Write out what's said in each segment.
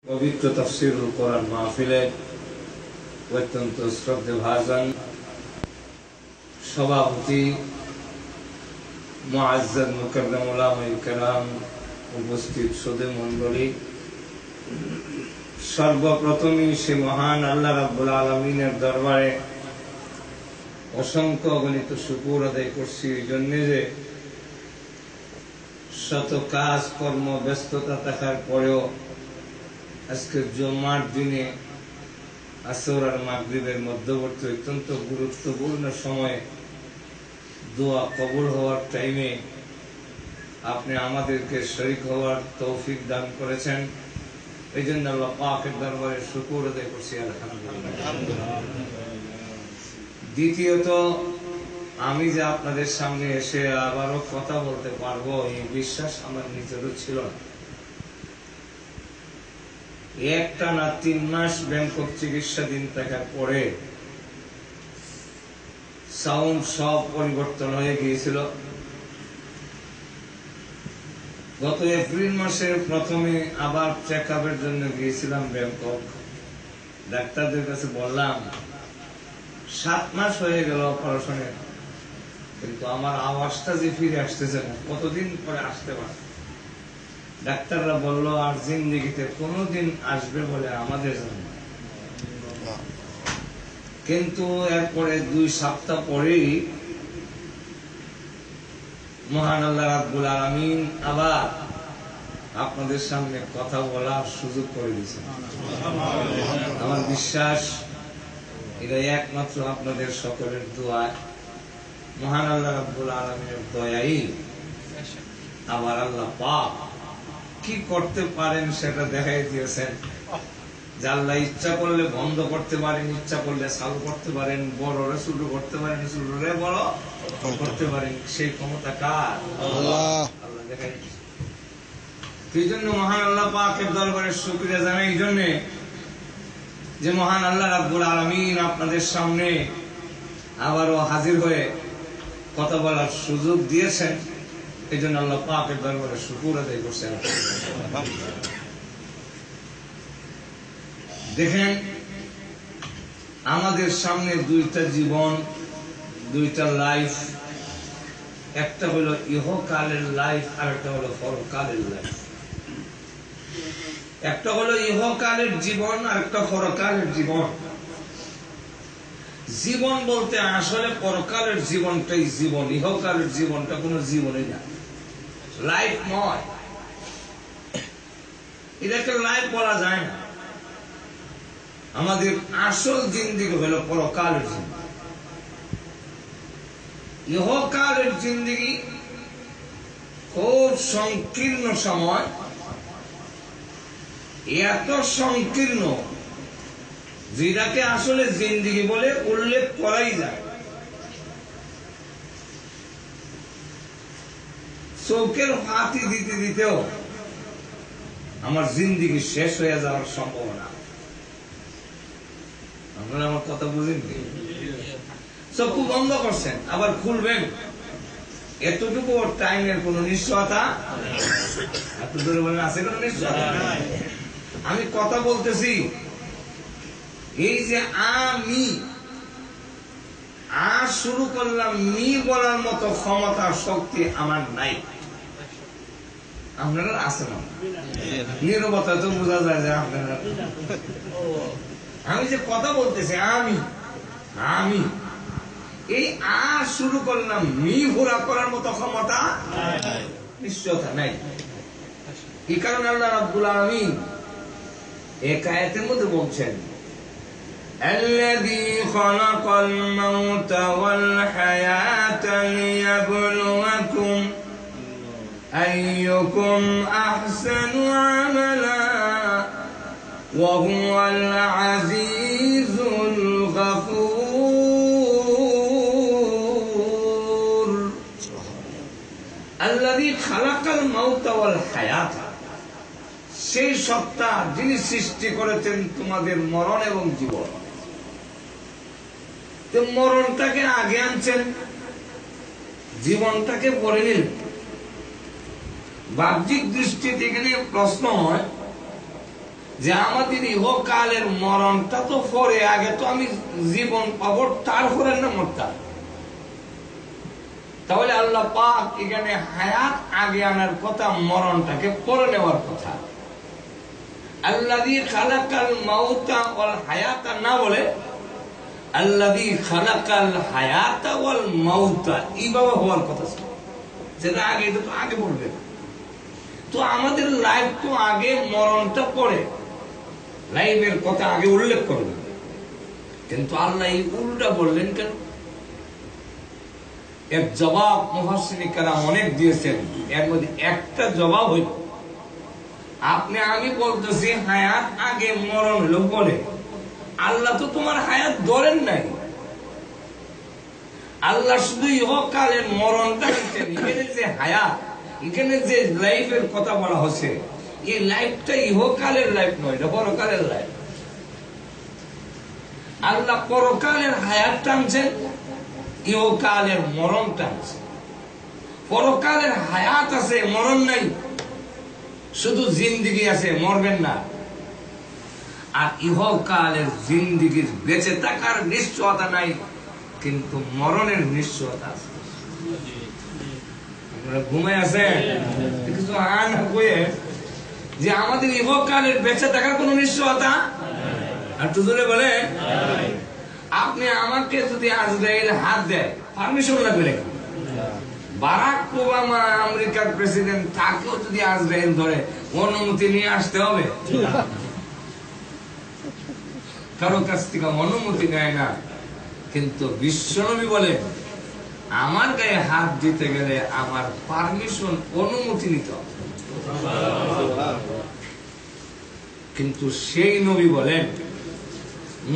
পবিত্র তাফসীরুল কোরআন মাহফিলে অত্যন্ত শ্রদ্ধেভাজন সভাপতি মুআজ্জাজ মুকাররম উলামায়ে কেরাম, উপস্থিত সুধী মণ্ডলী, সর্বপ্রথমই সে মহান আল্লাহ রাব্বুল আলামিনের দরবারে অসংখ্য অগণিত শুকর আদায় করছি এই জন্য যে শত কাজ কর্ম ব্যস্ততা থাকার পরেও আজকে জুমার দিনে আসর আর মাগরিবের মধ্যবর্তী অত্যন্ত গুরুত্বপূর্ণ সময়ে দোয়া কবুল হওয়ার টাইমে আপনি আমাদেরকে শরীক হওয়ার তৌফিক দান করেছেন। এই জন্য আল্লাহ পাকের দরবারে শুকর আদায় করছি, আলহামদুলিল্লাহ। দ্বিতীয়ত, আমি যে আপনাদের সামনে এসে আবারও কথা বলতে পারবো এই বিশ্বাস আমার নিজেরও ছিল না। একটানা 3 মাস ব্যাংকক চিকিৎসাধীন থাকার পরে সাউন্ড সব পরিবর্তন হয়ে গিয়েছিল। গত এপ্রিল মাসের প্রথমে আবার চেক আপের জন্য গিয়েছিলাম ব্যাংকক। ডাক্তারদের কাছে বললাম 7 মাস হয়ে গেল অপারেশনে, কিন্তু আমার আওয়াজটা যে ফিরে আসতেছে না, কতদিন পরে আসতে পারে। ডাক্তাররা বলল আর জিন্দেগিতে কোনদিন আসবে বলে আমাদের জানা। কিন্তু এরপরে 2 সপ্তাহ পরেই মহান আল্লাহ রাব্বুল আলামিন আবার আপনাদের সামনে কথা বলার সুযোগ করে দিয়েছেন। আমার বিশ্বাস এটা একমাত্র আপনাদের সকলের দোয়ায়, মহান আল্লাহ রাব্বুল আলামিনের দয়াই আবার আল্লাহ পাক কি করতে পারেন সেটা দেখাই দিয়েছেন। যে আল্লাহ ইচ্ছা করলে বন্ধ করতে পারেন, ইচ্ছা করলে চালু করতে পারেন, বড়রে ছোট করতে পারেন, ছোটরে বড় করতে পারেন, সেই ক্ষমতা কার? আল্লাহ দেখাই দিয়েছেন। এই জন্য মহান আল্লাহ পাকের দরবারে শুকরিয়া জানাই এই জন্য যে মহান আল্লাহ রাব্বুল আলামিন আপনাদের সামনে আবারও হাজির হয়ে কথা বলার সুযোগ দিয়েছেন। এই জন্য আল্লাহ পাকের দরবারে শুকর আদায় করছেন। দেখেন, আমাদের সামনে 2টা জীবন, 2টা লাইফ। একটা হলো ইহকালের লাইফ, আর একটা হলো পরকালের লাইফ। একটা হলো ইহকালের জীবন, আর একটা পরকালের জীবন। জীবন বলতে আসলে পরকালের জীবনটাই জীবন, ইহকালের জীবনটা কোনো জীবনই না, লাইফ নয়। এটাকে লাইফ বলা যায় না। আমাদের আসল জিন্দেগি হলো পরকালের জিন্দেগি। ইহকালের জিন্দেগি খুব সংকীর্ণ সময়, এত সংকীর্ণ যেটাকে আসলে জিন্দেগি বলে উল্লেখ করাই যায়। চোখের ফাঁকি দিতে দিতেও আমার জিন্দেগি শেষ হয়ে যাওয়ার সম্ভাবনা। আপনারা আমার কথা বুঝেন? চক্ষু বন্ধ করছেন, আবার খুলবেন, এতটুকু টাইমের কোন নিশ্চয়তা এত দূরে বলেন আছে কোন নিশ্চয়তা? আমি কথা বলতেছি, এই যে আমি শুরু করলাম, মি বলার মতো ক্ষমতা শক্তি আমার নাই। আপনারা আছে না? নীরবতা তো বোঝা যায় যে আপনারা। আমি যে কথা বলতেছি আমি এই শুরু করলাম, মি ঘোরা করার মতো ক্ষমতা নিশ্চয়তা নাই। এই কারণে আল্লাহ রাব্বুল আলামিন এক আয়াতের মধ্যে বলছেন, الذي خلق الموت والحياة ليبلوكم أيكم أحسن عملا وهو العزيز الغفور الذي خلق الموت والحياة, সেই সত্তা যিনি সৃষ্টি করেছেন তোমাদের মরণ এবং জীবন। তো মরণটাকে আগে আনছেন, জীবনটাকে পরে নিলেন। বাহ্যিক দৃষ্টিতে এখানে প্রশ্ন হয় যে আমাদের ইহকালের মরণটা তো পরে, আগে তো আমি জীবন পাবো, তারপরে না মরতাম। তাহলে আল্লাহ পাক এখানে হায়াত আগে আনার কথা, মরণটাকে পরে নেওয়ার কথা। আল্লাযী খালাকাল মাউতা ওয়াল হায়াতা না বলে আল্লাযী খালাকাল হায়াতা ওয়াল মাউতা, এইভাবে হওয়ার কথা ছিল। যেটা আগে, এটা তো আগে বলবে। তো আমাদের লাইফ তো আগে, মরণটা পরে, লাইফের কথা আগে উল্লেখ করবেন। কিন্তু আল্লাহ এই উল্টা বললেন কেন? এর জবাব মুফাসসিরিন কেরাম অনেক দিয়েছেন। এর মধ্যে একটা জবাব হইল, আপনি আমি বলতেছি হায়াত আগে, মরণ হলো পরে। আল্লাহ তো তোমার হায়াত ধরেন নাই। আল্লাহ শুধু ইহকালের মরণটা দিচ্ছেন। এখানে যে হায়াত, এখানে যে লাইফের কথা বলা হচ্ছে, এই লাইফটা ইহকালের লাইফ নয়, এটা পরকালের লাইফ। আল্লাহ পরকালের হায়াত টানছেন, ইহকালের মরণ টানছেন। পরকালের হায়াত আছে, মরণ নাই, শুধু জিন্দিগি আছে, মরবেন না। আর ইহকালের জিন্দিগির বেঁচে থাকার নিশ্চয়তা নাই, কিন্তু মরণের নিশ্চয়তা আছে। আপনারা ঘুমায় আছেন কিছু যে আমাদের ইহকালের বেঁচে থাকার কোন নিশ্চয়তা, আর জোরে বলে আপনি আমাকে যদি আজরাইল হাত দেয়, পারমিশন লাগবে নাকি? বারাক ওবামা আমেরিকার প্রেসিডেন্ট, তাকেও যদি আজরাইল ধরে, অনুমতি নিয়ে আসতে হবে? কারো কাছ থেকে অনুমতি নেয় না। কিন্তু বিশ্বনবী বলে, আমার গায়ে হাত দিতে গেলে আমার পারমিশন, অনুমতি নিতে হবে। কিন্তু সেই নবী বলেন,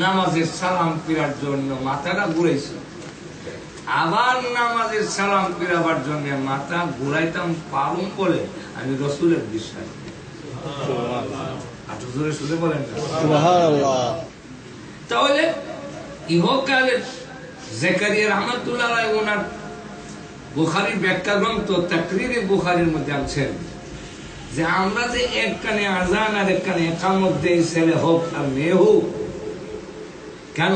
নামাজের সালাম ফিরার জন্য মাথাটা ঘুরাইছে, আবার নামাজের সালাম ফিরাবার জন্য মাথা ঘুরাইতাম পারুম বলে আমি রসুলের বিশ্বাস। শুধু বলেন তাহলে ইহকালের জাকারিয়া রাহমাতুল্লাহ আলাইহি ওনার বুখারী ব্যাখ্যা গ্রন্থ তাকরীরে বুখারীর মধ্যে আছেন যে আমরা যে এক কানে আযান আর এক কানে ইকামত দেই, ছেলে হোক আর মেয়ে হোক, কেন?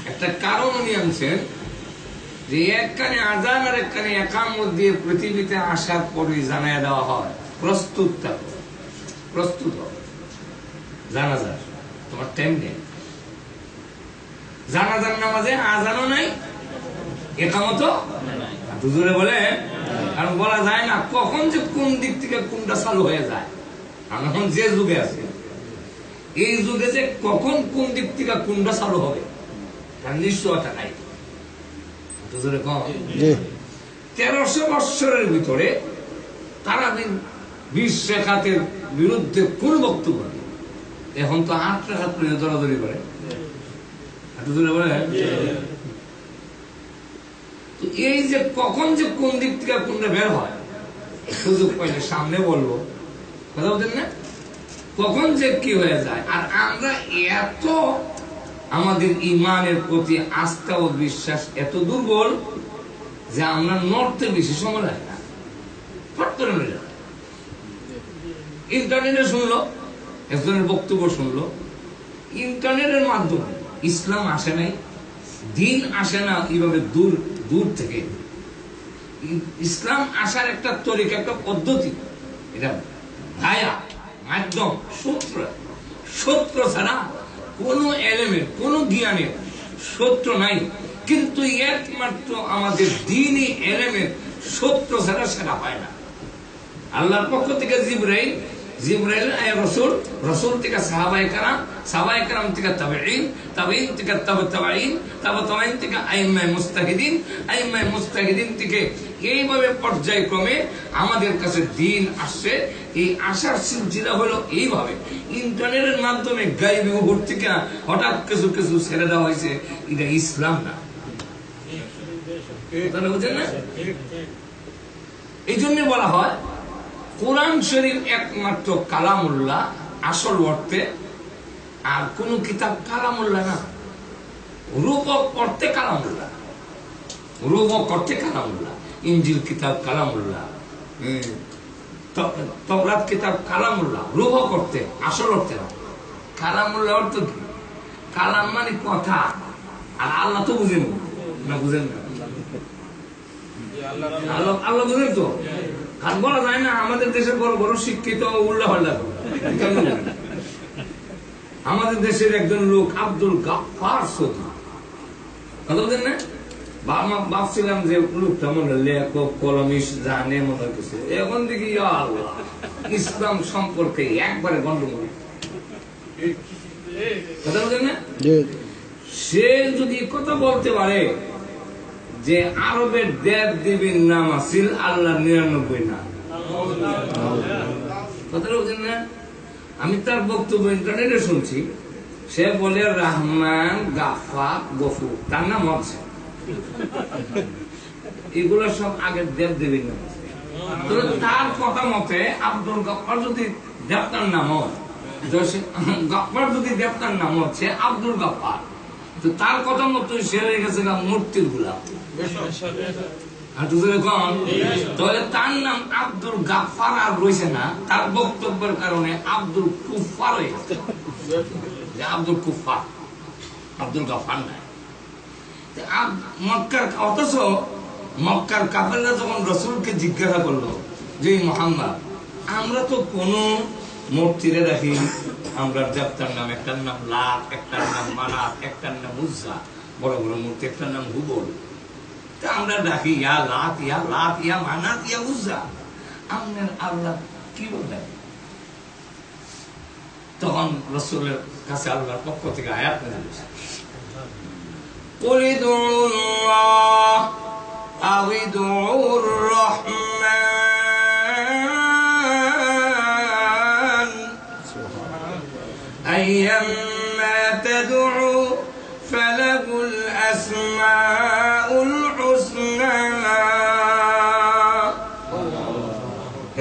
একটা কারণ উনি আনছেন যে এক কানে আযান আর এক কানে ইকামত দিয়ে পৃথিবীতে আসার পরে জানায়া দেওয়া হয়, প্রস্তুত থাকো, প্রস্তুত হও, জানাজা তোমার টাইম নেই। জানাজার নামাজে আযানও নাই, ইকামতও হুজুরে বলে, কারণ বলা যায় না কখন যে কোন দিক থেকে কোনটা চালু হয়ে যায়। আমরা এখন যে যুগে আছে, এই যুগে যে কখন কোন দিক থেকে কোনটা চালু হবে তার নিশ্চয়তা নাই। হুজুরে কম 1300 বৎসরের ভিতরে তারা 20 রেখাতের বিরুদ্ধে কোন বক্তব্য নেই। এখন তো 8 রেখাত নিয়ে দরাদরি করে। এই যে কখন যে কোন দিক থেকে কোনটা বের হয়, সুযোগ পাইলে সামনে বলবো, কথা বলছেন না, কখন যে কি হয়ে যায়। আর আমরা এত, আমাদের ইমানের প্রতি আস্থা ও বিশ্বাস এত দুর্বল যে আমরা নড়তে বেশি সময় লাগে না, ফট করে নড়ে যায়। ইন্টারনেটে শুনলো, একজনের বক্তব্য শুনলো, ইন্টারনেটের মাধ্যমে ইসলাম আসে নাই, দিন আসে না এইভাবে দূর দূর থেকে। ইসলাম আসার একটা তরিকা, একটা পদ্ধতি, এটা ভায়া মাধ্যম, সূত্র ছাড়া কোন এলিমেন্ট, কোন জ্ঞানের সূত্র নাই। কিন্তু একমাত্র আমাদের দ্বীনি এলিমেন্ট সূত্র ছাড়া সেটা হয় না। আল্লাহর পক্ষ থেকে জিবরাইল, জিবরাইল রাসূল, রাসূল থেকে সাহাবায়ে কেরাম, সাহাবায়ে কেরাম থেকে তাবেঈন, তাবেঈন থেকে তাবেঈন, তাবেঈন থেকে আইম্মায়ে মুজতাহিদিন, আইম্মায়ে মুজতাহিদিন থেকে এইভাবে পর্যায়ক্রমে আমাদের কাছে দ্বীন আসছে। এই আসার সিলসিলা হলো এইভাবে ইন্টারনেটের মাধ্যমে গায়েবী উপর থেকে হঠাৎ কিছু কিছু ছেড়ে দেওয়া হয়েছে, এটা ইসলাম না। বুঝেন না? এই জন্য বলা হয় কোরআন শরীফ একমাত্র কালামুল্লাহ আসল অর্থে, আর কোন কিতাব কালামুল্লাহ না। রূপক অর্থে কালামুল্লাহ, রূপক অর্থে কালামুল্লাহ। ইনজিল কিতাব কালামুল্লাহ, তাওরাত কিতাব কালামুল্লাহ, রূহ করতে, আসল অর্থে না। কালামুল্লাহ অর্থ কি? কালাম মানে কথা, আর আল্লাহ তো বুঝেন না, বুঝেন না? আল্লাহ বুঝেন তো? আর বলা যায় না আমাদের দেশের বড় বড় শিক্ষিত উল্লাহ পাল্লা। আমাদের দেশের একজন লোক আব্দুল গাফফার সৌদি, কথা বলেন না? ভাবছিলাম যে লোকটা মনে লেখক কলমিস্ট জানে মনে হচ্ছে, এখন দেখি ইসলাম সম্পর্কে একবারে গন্ডগোল। কথা বলেন না? সে যদি কথা বলতে পারে যে আরবের দেব দেবীর নাম আছিল আল্লাহ 99 নাম, কথা বলছেন না? আমি তার বক্তব্য ইন্টারনেটে শুনছি, সে বলে রহমান, গাফফার, গফুর, তার নাম হচ্ছে। এগুলো সব আগের দেব দেবীর নাম। তার কথা মতে আব্দুল গাফফার যদি দেবতার নাম হয়, গাফফার যদি দেবতার নাম হচ্ছে আব্দুল গাফফার, তো তার কথা মতো সে হয়ে গেছে মূর্তির গোলাপ। তাহলে তার নাম আব্দুল গাফফার আর রয়েছে না, তার বক্তব্যের কারণে আব্দুল কুফফার হয়ে গেছে। আব্দুল কুফফার, আব্দুল গাফফার নাই। অথচ মক্কার কাফেররা যখন রাসূলকে জিজ্ঞাসা করলো যে মুহাম্মদ, আমরা তো কোন মূর্তিরে রাখি, আমরা দেবতার নাম, একটার নাম লাত, একটার নাম মানাত, একটার নাম উজ্জা, বড় বড় মূর্তি, একটার নাম হুবল, তা আমরা ডাকি ইয়া লাত, ইয়া লাত, ইয়া মানাত, ইয়া উজ্জা, আপনার আল্লাহ কি বলেন? তখন রাসূলের কাছে আল্লাহর পক্ষ থেকে আয়াত নাযিল হয়েছে, قل ادعوا الله أو ادعوا الرحمن أيما تدعوا فله الأسماء الحسنى।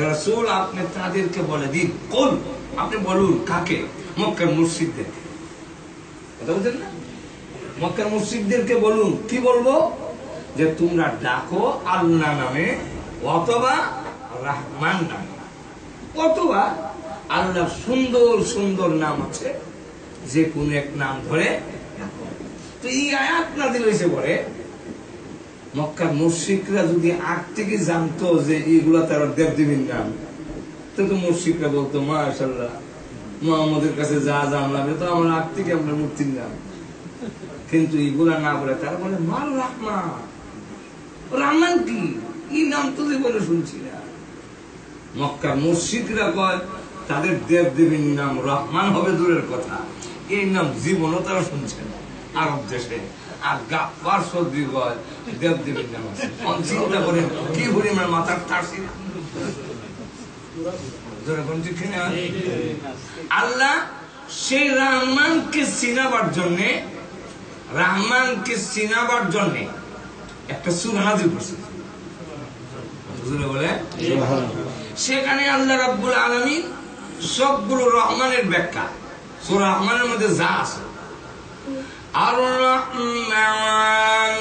রাসূল আপনি তাদেরকে বলে দিন, কুল, আপনি বলুন, কাকে? মক্কার মুশরিকদেরকে। কথা বলছেন না? মক্কার মুশরিকদেরকে বলুন, কি বলবো? যে তোমরা ডাকো আল্লাহ নামে অথবা রহমান নামে, অথবা আল্লাহর সুন্দর সুন্দর নাম আছে, যে কোন এক নাম ধরে। তো এই আয়াত নাযিল হয়েছে পরে মক্কার মুশরিকরা যদি আগ থেকে জানতো যে এইগুলা তার দেবদেবীর নাম, তো মুশরিকরা বলতো মাশাআল্লাহ, মুহাম্মদের কাছে যা জানলাম তো আমরা আগ থেকে আমরা মূর্তির নাম। কিন্তু এগুলা না বলে তারা বলে মাল রহমান, রহমান কি? এই নাম তো জীবনে শুনছি না। মক্কার মুশরিকরা কয় তাদের দেব দেবীর নাম রহমান হবে দূরের কথা, এই নাম জীবনও তারা শুনছে না আরব দেশে। আর গাফফার সৌদি কয় দেব দেবীর নাম আছে। চিন্তা করেন কি পরিমাণ মাথার তাসি। আল্লাহ সেই রহমানকে চিনাবার জন্যে, রহমানকে চিনাবার জন্যে একটা সূরা নাযিল করছে, বলে সেখানে আল্লাহ রাব্বুল আলামিন সবগুলো রহমানের ব্যাখ্যা সূরা রহমানের মধ্যে যা আছে। আর রহমান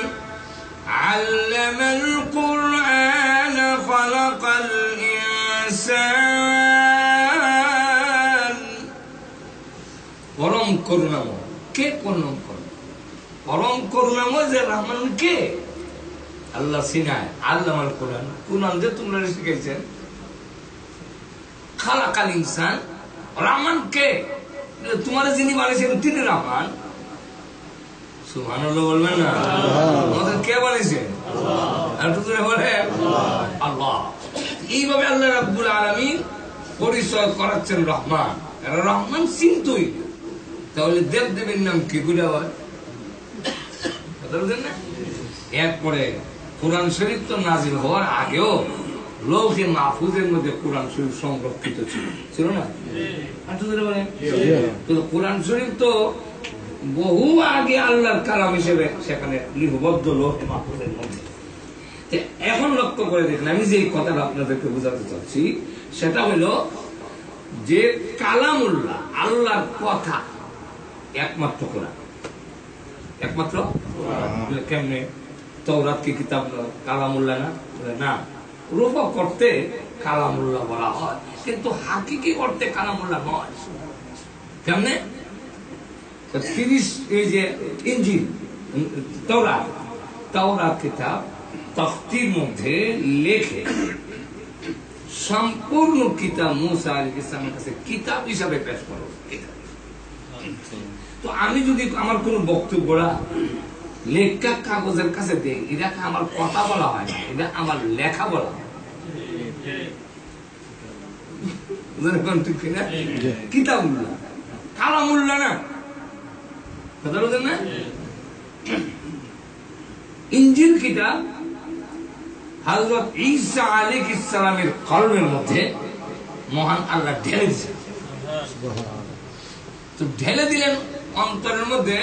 আল্লামাল কুরআন খালাকাল ইনসান, পরম করুণাময়। কে করুণাময়? পরম করুণাময় যে রহমান কে? আল্লাহ সিনায় আল্লামাল কুরআন, কুরআন যে তোমরা শিখাইছেন। খালাকাল ইনসান, রহমান কে? তোমার যিনি বানিয়েছেন তিনি রহমান। সুবহানাল্লাহ বলবেন না? আমাদের কে বানিয়েছেন? আল্লাহ। এইভাবে আল্লাহ রাব্বুল আলামিন পরিচয় করাচ্ছেন রহমান। রহমান চিন্তুই, তাহলে দেব দেবীর নাম কি গুলা হয়? এরপরে কোরআন শরীফ তো নাযিল হওয়ার আগেও লৌহে মাহফুজের মধ্যে কোরআন শরীফ সংরক্ষিত ছিল না? কোরআন শরীফ তো বহু আগে আল্লাহর কালাম হিসেবে সেখানে লিপিবদ্ধ লৌহে মাহফুজের মধ্যে। এখন লক্ষ্য করে দেখেন, আমি যে কথাটা আপনাদেরকে বোঝাতে চাচ্ছি সেটা হলো যে কালামুল্লাহ, আল্লাহর কথা একমাত্র কোরআন, একমাত্র। কেমনে? তাওরাত কি কিতাব কালামুল্লাহ না? না, রূপ করতে কালামুল্লাহ বলা হয়, কিন্তু হাকিকি অর্থে কালামুল্লাহ নয়। কেমনে? 30 এই যে ইনজিল, তাওরাত কিতাব তখতির মধ্যে লেখে সম্পূর্ণ কিতাব মুসা আলাইহিস সালামের কাছে কিতাব হিসাবে পেশ করো। তো আমি যদি আমার কোন বক্তব্যরা লেখা কাগজের কাছে দেই, এটাকে আমার কথা বলা হয় না, এটা আমার লেখা বলা হয়। কিতাবুল্লাহ, কালামুল্লাহ না, কথা বলছেন না? ইনজিল কিতাব হযরত ঈসা আলাইহিস সালামের কলমের মধ্যে মহান আল্লাহ ঢেলে দিয়েছেন। তো ঢেলে দিলেন অন্তরের মধ্যে,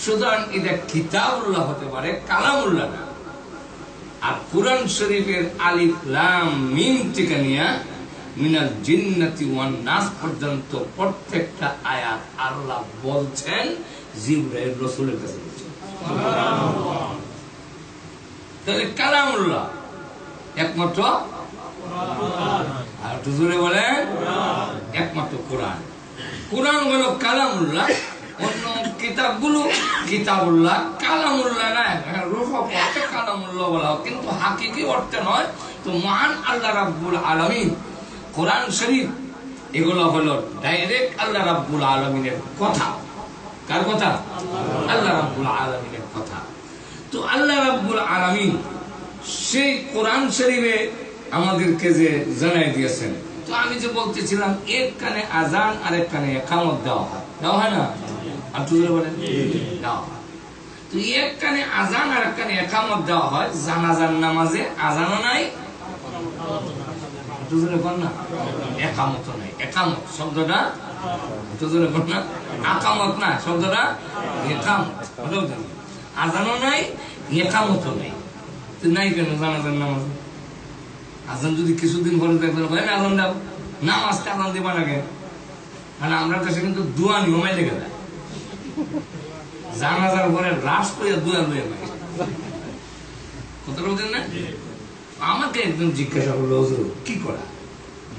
সুতরাং এটা কিতাবুল্লাহ হতে পারে, কালামুল্লাহ না। আর কুরআন শরীফের আলিফ লাম মিম থেকে নিয়ে মিনাল জিন্নাতি ওয়ান নাস পর্যন্ত প্রত্যেকটা আয়াত আল্লাহ বলছেন জিবরাইল রাসূলের কাছে বলছেন। সুবহানাল্লাহ। তাহলে কালামুল্লাহ একমাত্র কোরআন, আর একটু জোরে বলেন একমাত্র কোরআন। কোরআন হলো কালামুল্লাহ, অন্য কিতাবগুলো কিতাবুল্লাহ, কালামুল্লাহ না। রূহ অর্থে কালামুল্লাহ বলা হয়, কিন্তু হাকিকি অর্থে নয়। তো মহান আল্লাহ রাব্বুল আলামিন কোরআন শরীফ এগুলো হলো ডাইরেক্ট আল্লাহ রাব্বুল আলামিনের কথা। কার কথা? আল্লাহ রাব্বুল আলামিনের কথা। তো আল্লাহ রাব্বুল আলামিন সেই কোরআন শরীফে আমাদেরকে যে জানাই দিয়েছেন। তো আমি যে বলতেছিলাম, এক কানে আজান আর এক কানে ইকামত দেওয়া হয় না? আর তুই বলেন দেওয়া হয়। তো এক কানে আজান আর এক কানে ইকামত দেওয়া হয়। জানাজার নামাজে আজানও নাই, না একামত নাই। একামত শব্দটা না, আকামত না শব্দটা একামত। আজানও নাই, একামত নাই। তো নাই কেন জানাজার নামাজ? আজান যদি কিছুদিন পরে দেখবেন ভাই আজান দাও, নামাজটা আজান দিবা না কেন? মানে আমরা কাছে কিন্তু দোয়া নিয়মাই লেগে যায়। জানাজার পরে লাশ করে দোয়া লয়ে পাই, কথা বলছেন না? আমাকে একদম জিজ্ঞাসা করলো, কি করা,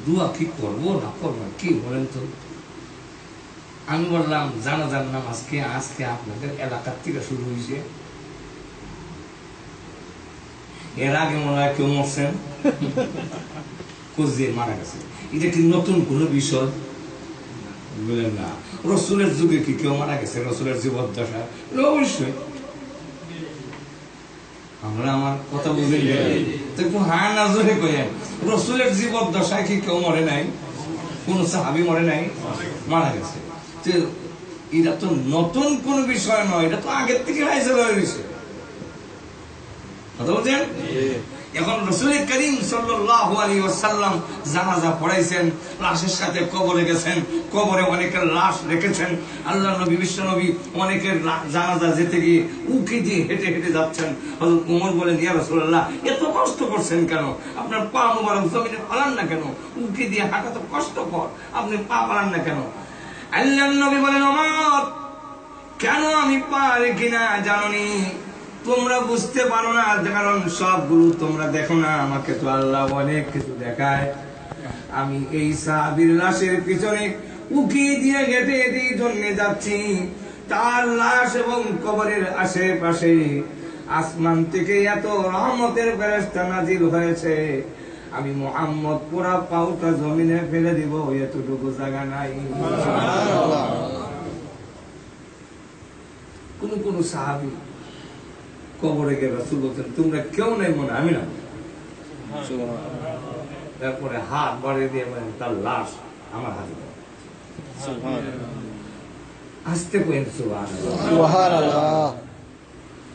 দোয়া কি করবো না করবো, কি বলেন তো? আমি বললাম, জানাজার নামাজকে আজকে আপনাদের এলাকার থেকে শুরু হয়েছে, এর আগে মনে হয় কেউ মরছেন, কোজিয়ে মারা গেছে। এটা কি নতুন কোন বিষয়? বলেন না। রসুলের যুগে কি কেউ মারা গেছে? রসুলের জীবদ্দশা? অবশ্যই। আমরা আমার কথা বুঝে একটু হ্যাঁ না জোরে কইেন, রসুলের জীবদ্দশায় কি কেউ মরে নাই? কোন সাহাবী মরে নাই? মারা গেছে। এটা তো নতুন কোন বিষয় নয়, এটা তো আগের থেকে হাইসেল হয়ে গেছে। কথা বলছেন? এখন রাসূল করিম সাল্লাল্লাহু আলাইহি ওয়াসাল্লাম জানাজা পড়াইছেন, লাশের সাথে কবরে গেছেন, কবরে অনেকের লাশ রেখেছেন। আল্লাহর নবী বিশ্ব নবী অনেকের জানাজা যেতে গিয়ে উকি দিয়ে হেঁটে হেঁটে যাচ্ছেন। হযরত ওমর বলেন, ইয়া রাসূলুল্লাহ, এত কষ্ট করছেন কেন? আপনার পা মোবারক জমিনে ফেলান না কেন? উকি দিয়ে হাঁটা তো কষ্টকর, আপনি পা ফেলান না কেন? আল্লাহর নবী বলেন, ওমর, কেন আমি পা রেখি না জানোনি? তোমরা বুঝতে পারো না, কারণ সবগুলো তোমরা দেখো না, আমাকে তো আল্লাহ অনেক কিছু দেখায়। আমি এই সাহাবীর লাশের পিছনে উকি দিয়ে হেঁটে এই জন্য যাচ্ছি, তার লাশ এবং কবরের আশেপাশে আসমান থেকে এত রহমতের ফেরেশতা নাজিল হয়েছে, আমি মুহাম্মদ পুরা পাউটা জমিনে ফেলে দিব, এতটুকু জায়গা নাই। কোন কোন সাহাবী কবরে গিয়ে রাসূল বলতেন, তোমরা কেউ নাই মনে, আমি না। তারপরে হাত বাড়িয়ে দিয়ে বলেন, তার লাশ আমার হাতে দাও। আসতে কইন সুবহানাল্লাহ।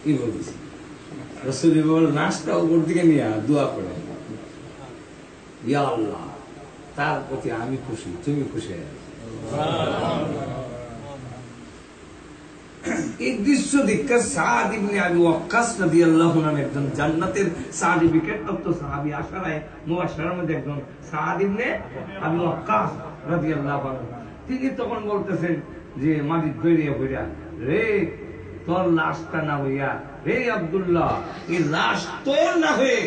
কি বলছি? রাসূল বলেন, লাশটা উপর দিকে নিয়ে দোয়া করে, ইয়া আল্লাহ, তার প্রতি আমি খুশি, তুমি খুশি। এই দৃশ্য দেখে সাদ ইবনে আবি ওয়াক্কাস রাদিয়াল্লাহু আনহু একজন জান্নাতের সার্টিফিকেট প্রাপ্ত সাহাবী, আশারায়ে মুবাশশারার মধ্যে একজন সাদ ইবনে আবি ওয়াক্কাস রাদিয়াল্লাহু আনহু। তিনি তখন বলতেছেন যে মাটির বেরিয়ে পড়া, রে তোর লাশটা না হইয়া, হে আব্দুল্লাহ, এই লাশ তোর না হয়ে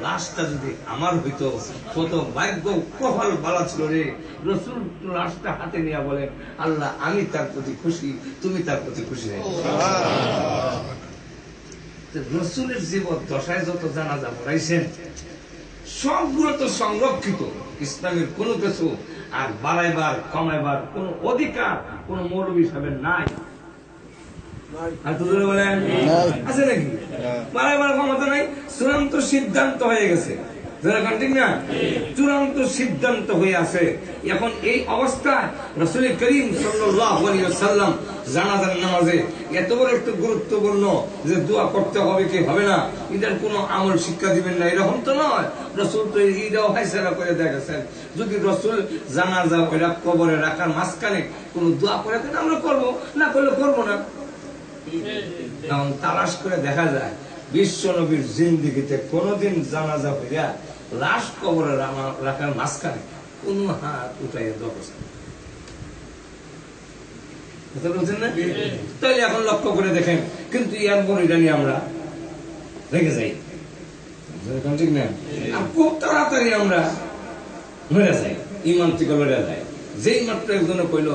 লাশটা যদি আমার হইতো কত ভাগ্য কপাল ভালো ছিল রে। রসুল লাশটা হাতে নিয়ে বলেন, আল্লাহ আমি তার প্রতি খুশি, তুমি তার প্রতি খুশি হয়ে। রসুলের জীবন দশায় যত জানাজা পড়াইছেন সবগুলো তো সংরক্ষিত। ইসলামের কোনো কিছু আর বাড়াইবার কমাইবার কোন অধিকার কোন মৌলবী সাহেবের নাই। আছে নাকি? বাড়াইবার ক্ষমতা নাই, চূড়ান্ত সিদ্ধান্ত হয়ে গেছে। ঠিক না? চূড়ান্ত সিদ্ধান্ত হয়ে আছে। এখন এই অবস্থায় রাসূল করিম সাল্লাল্লাহু আলাইহি ওয়াসাল্লাম জানাজার নামাজে এত বড় একটু গুরুত্বপূর্ণ যে দোয়া করতে হবে কি হবে না, এটার কোনো আমল শিক্ষা দিবেন না এরকম তো নয়। রাসূল তো এইটাও ফায়সালা করে দেখেছেন, যদি রাসূল জানাজা ওইটা কবরে রাখার মাঝখানে কোনো দোয়া করে দেন আমরা করবো, না করলে করবো না। কারণ তালাশ করে দেখা যায় বিশ্ব নবীর জিন্দিগিতে কোনদিন জানাজা হইয়া লাশ কবরে রাখার মাঝখানে কোন হাত উঠাইয়া দরকার। তাই এখন লক্ষ্য করে দেখেন, কিন্তু ইয়ার বড়িটা নিয়ে আমরা রেখে যাই, ঠিক না? আর খুব তাড়াতাড়ি আমরা লড়ে যাই, ইমান থেকে লড়ে যায়। যেই মাত্র একজনে কইল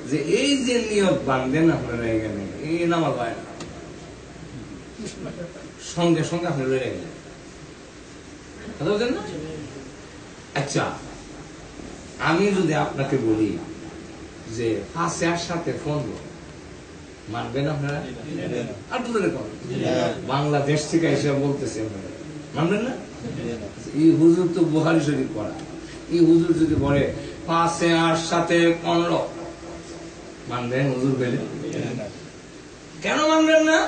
যে এই যে নিয়ত বাঁধবেন আপনারা এখানে এই নামাজ হয় না, সঙ্গে সঙ্গে আপনি লড়ে গেলেন। কথা বলছেন না? আচ্ছা, আমি যদি আপনাকে বলি যে ফাঁসের সাথে ফোন মানবেন আপনারা? আর তো বাংলাদেশ থেকে এসে বলতেছে আপনারা মানবেন না? এই হুজুর তো বুখারী শরীফ পড়া, এই হুজুর যদি বলে ফাঁসের সাথে 15 মানবেন? হুজুর বলে কেন মানবেন না?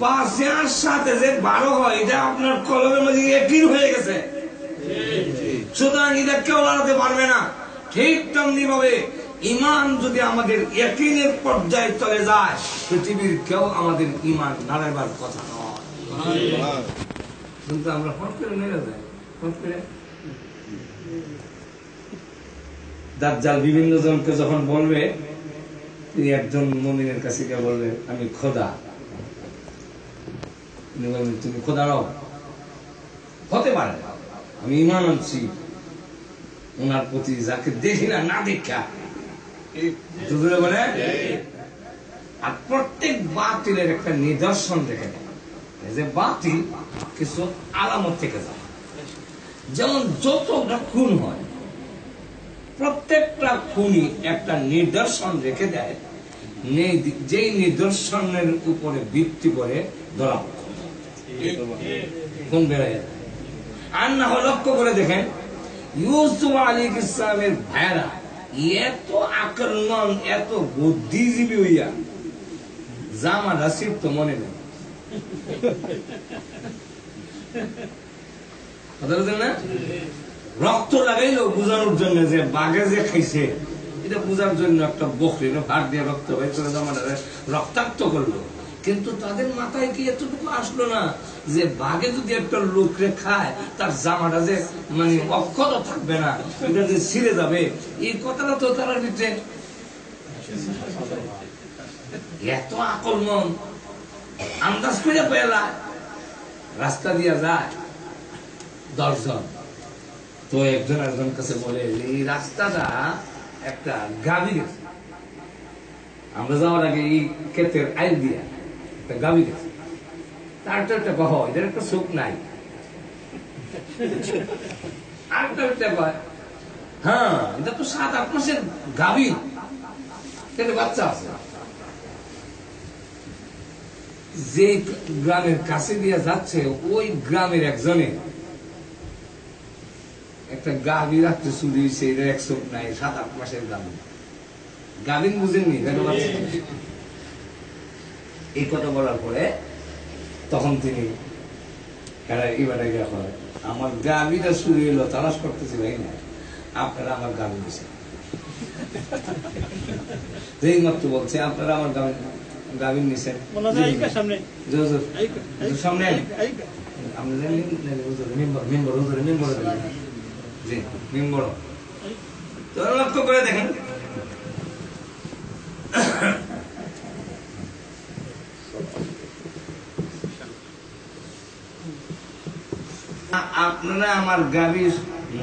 ফাঁসের সাথে যে 12 হয় এটা আপনার কলমের মধ্যে একই হয়ে গেছে, সুতরাং এটা কেউ লড়াতে পারবে না। ঠিক তেমনি ভাবে ইমান যদি আমাদের ইয়াকিনের পর্যায়ে চলে যায়, পৃথিবীর কেউ আমাদের ইমান নাড়াইবার কথা নয়। কিন্তু আমরা হট করে নেড়ে যাই, হট করে। দাজ্জাল বিভিন্ন জনকে যখন বলবে, তিনি একজন মুমিনের কাছে গিয়ে বলবে আমি খোদা, তুমি খোদা নও, হতে পারে আমি ইমান আনছি ওনার প্রতি, যাকে দেখি না না দেখা বলে। আর প্রত্যেক বাতিলের একটা নিদর্শন দেখে নেয়, যে বাতিল কিছু আলামত থেকে যায়। যেমন যতটা খুন হয়, প্রত্যেকটা খুনি একটা নিদর্শন রেখে দেয়, যেই নিদর্শনের উপরে ভিত্তি করে ধরা খুন বেড়ে যায়। আর না হয় লক্ষ্য করে দেখেন, ইউসুফ আলাইহিস সালামের ভাইরা এত আকর্ষণ, এত বুদ্ধিজীবী হইয়া জামা রাশিদ তো মনে নেই। না রক্ত লাগাইলো বুঝানোর জন্য যে বাঘে যে খাইছে, এটা বুঝার জন্য একটা বকরি ভাত দিয়ে রক্ত বের করে জামাটা রক্তাক্ত করলো। কিন্তু তাদের মাথায় কি এতটুকু আসলো না যে বাঘে যদি একটা লোকরে খায় তার জামাটা যে মানে অক্ষত থাকবে না, এটা যে ছিঁড়ে যাবে, এই কথাটা তো তারা ভিতরে এত আকর্ষণ আন্দাজ করে পেলা। রাস্তা দিয়া যায় 10 জন, তো একজন একজন কাছে বলে এই রাস্তাটা একটা গাভী গেছে, আমরা যাওয়ার আগে এই ক্ষেতের আইল দিয়া একটা গাভী গেছে, তার তো একটা কহ এদের একটা চোখ নাই, আরেকটা কয় হ্যাঁ এটা তো 7-8 মাসের গাভী, এটা বাচ্চা আছে। যে গ্রামের কাছে দিয়ে যাচ্ছে ওই গ্রামের একজনে একটা গাভী রাখতে চুরি হয়েছে, এটার এক চোখ নাই, 7-8 মাসের গাভী। গাভীন বুঝেননি, এই কথা বলার পরে তখন তিনি এবারে আমার গাভীটা চুরি হইলো, তালাশ করতেছি ভাই না, আপনারা আমার গাভী দিয়েছে। যেই মাত্র বলছে আপনারা আমার গাভীর নিছেন সামনে লক্ষ্য করে দেখেন আপনারা আমার গাভীর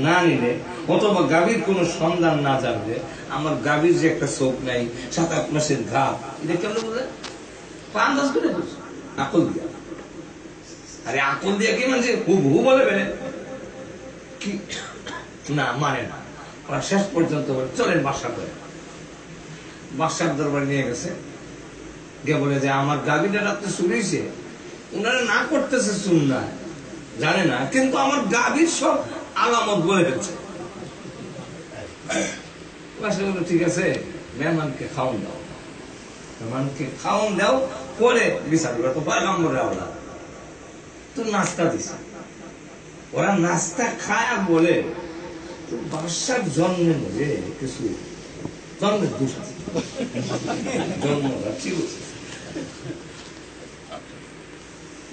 না নিলে অথবা গাভীর কোন সন্ধান না জানলে আমার গাভীর যে একটা চোখ নাই 7-8 মাসের ঘা এটা কেমন বুঝলেন আন্দাজ করে বুঝছে আকল দিয়া আরে আকল দিয়া কি মানে হু বলে বেড়ে কি না মানে না ওরা শেষ পর্যন্ত চলেন বাসার করে বাসার দরবারে নিয়ে গেছে গিয়ে বলে যে আমার গাভীটা রাত্রে শুনেছে ওনারা না করতেছে শুননা জানে না কিন্তু আমার গাভীর সব আলামত বলে ফেলছে ঠিক আছে মেহমানকে খাওয়ান দাও মেহমানকে খাওয়ান দাও পরে বিচার করে তো পয়গম্বরের আওলাদ তো নাস্তা দিছে ওরা নাস্তা খায় বলে তো বাদশার জন্মের মধ্যে কিছু জন্মের দোষ আছে জন্মটা ঠিক আছে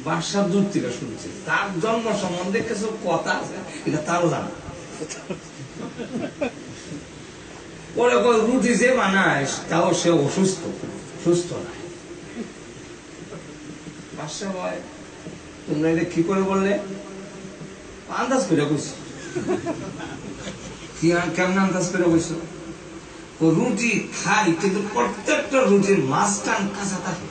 বাদশার দূর থেকে শুনছে তার জন্ম সম্বন্ধে কিছু কথা আছে এটা তারও জানা পরে রুটি যে বানায় তাও সে অসুস্থ সুস্থ নাই বাদশা ভাই তোমরা এটা কি করে বললে আন্দাজ করে বলছি কি কেমন আন্দাজ করে বলছো রুটি খাই কিন্তু প্রত্যেকটা রুটির মাঝখান কাঁচা থাকে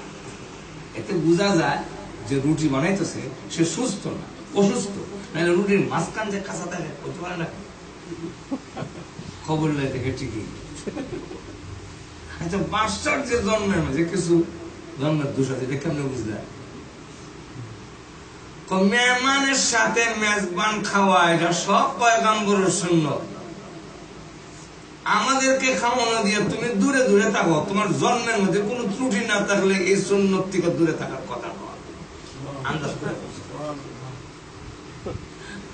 এতে বোঝা যায় যে রুটি বানাইতেছে সে সুস্থ না অসুস্থ নাহলে রুটির মাঝখান যে কাঁচা থাকে বলতে পারে না খবর লাই দেখে ঠিকই আচ্ছা বাদশার যে জন্মের মাঝে কিছু জন্মের দোষ আছে এটা কেমন বুঝলে মেহমানের সাথে মেজবান খাওয়া এটা সব পয়গম্বরের সুন্নাত আমাদেরকে খাওয়ানো দিয়ে তুমি দূরে দূরে থাকো তোমার জন্মের মধ্যে কোনো ত্রুটি না থাকলে এই সুন্নাত থেকে দূরে থাকার কথা নয় আন্দাজ করে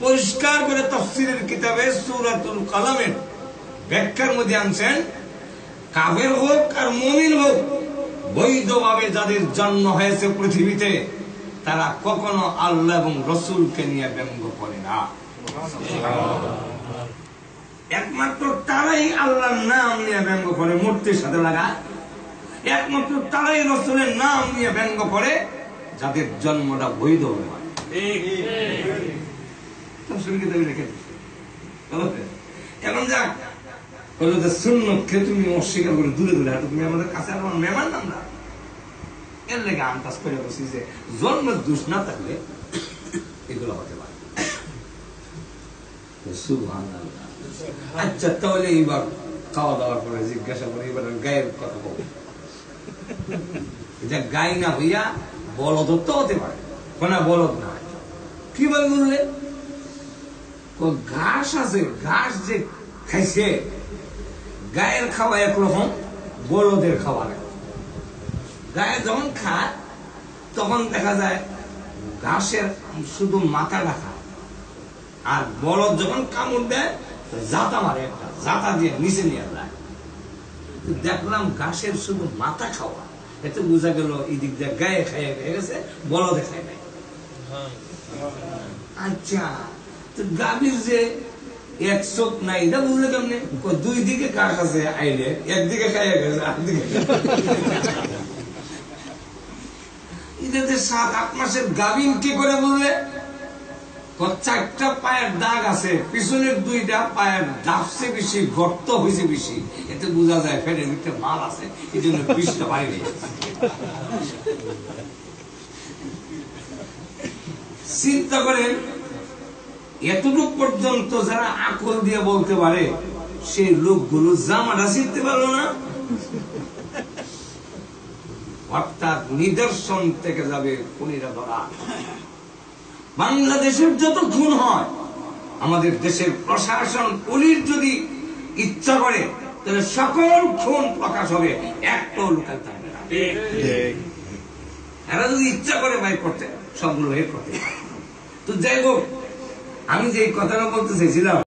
পরিষ্কার করে তাফসীরের কিতাবে সূরাতুল কালামের ব্যাখ্যার মধ্যে আনছেন কাফের হোক আর মুমিন হোক বৈধভাবে যাদের জন্ম হয়েছে পৃথিবীতে তারা কখনো আল্লাহ এবং রসুলকে নিয়ে ব্যঙ্গ করে না একমাত্র তারাই আল্লাহর নাম নিয়ে ব্যঙ্গ করে মূর্তির সাথে লাগায় একমাত্র তারাই রসুলের নাম নিয়ে ব্যঙ্গ করে যাদের জন্মটা বৈধ হয় এখন যাক বললো যে সুন্নতকে তুমি অস্বীকার করে দূরে দূরে হাঁটো তুমি আমাদের কাছে আমার মেহমান আমরা এর লেগে আন্দাজ করে বসি যে জন্মের দোষ না থাকলে এগুলো হতে পারে আচ্ছা তাহলে এইবার খাওয়া দাওয়ার পরে জিজ্ঞাসা করে এবার গায়ের কথা বলবো এটা গাই না হইয়া বলদত্ব হতে পারে কোনা বলদ না কি বলে বললে ঘাস আছে ঘাস যে খাইছে গায়ের খাওয়া একরকম বলদের খাওয়া গায়ে যখন খায় তখন দেখা যায় ঘাসের শুধু মাথাটা খায় আর বলদ যখন কামড় দেয় জাতা মারে একটা জাতা দিয়ে নিচে নিয়ে যায় দেখলাম ঘাসের শুধু মাথা খাওয়া এতে বোঝা গেল এই দিক দিয়ে গায়ে খাইয়ে গেছে বলদে খায় নাই আচ্ছা তো গাভীর যে এক চোখ নাই এটা বুঝলে কেমনে দুই দিকে ঘাস আছে আইলে একদিকে খাইয়ে গেছে আরেকদিকে 7-8 মাসের গাভীন কি করে বললে 4টা পায়ের দাগ আছে পিছনের 2টা পায়ের ডাবছে বেশি গর্ত হয়েছে বেশি এতে বোঝা যায় ফেরের ভিতরে মাল আছে এই জন্য বিষটা বাইরে চিন্তা করেন এতটুক পর্যন্ত যারা আকল দিয়ে বলতে পারে সেই লোকগুলো জামাটা চিনতে পারলো না অর্থাৎ নিদর্শন থেকে যাবে খুনিরা ধরা বাংলাদেশের যত খুন হয় আমাদের দেশের প্রশাসন পুলিশ যদি ইচ্ছা করে তাহলে সকল খুন প্রকাশ হবে একটাও লুকাতে থাকবে না এরা যদি ইচ্ছা করে ভাই করতে সবগুলো করতে তো যাই হোক আমি যে কথাটা বলতে চাইছিলাম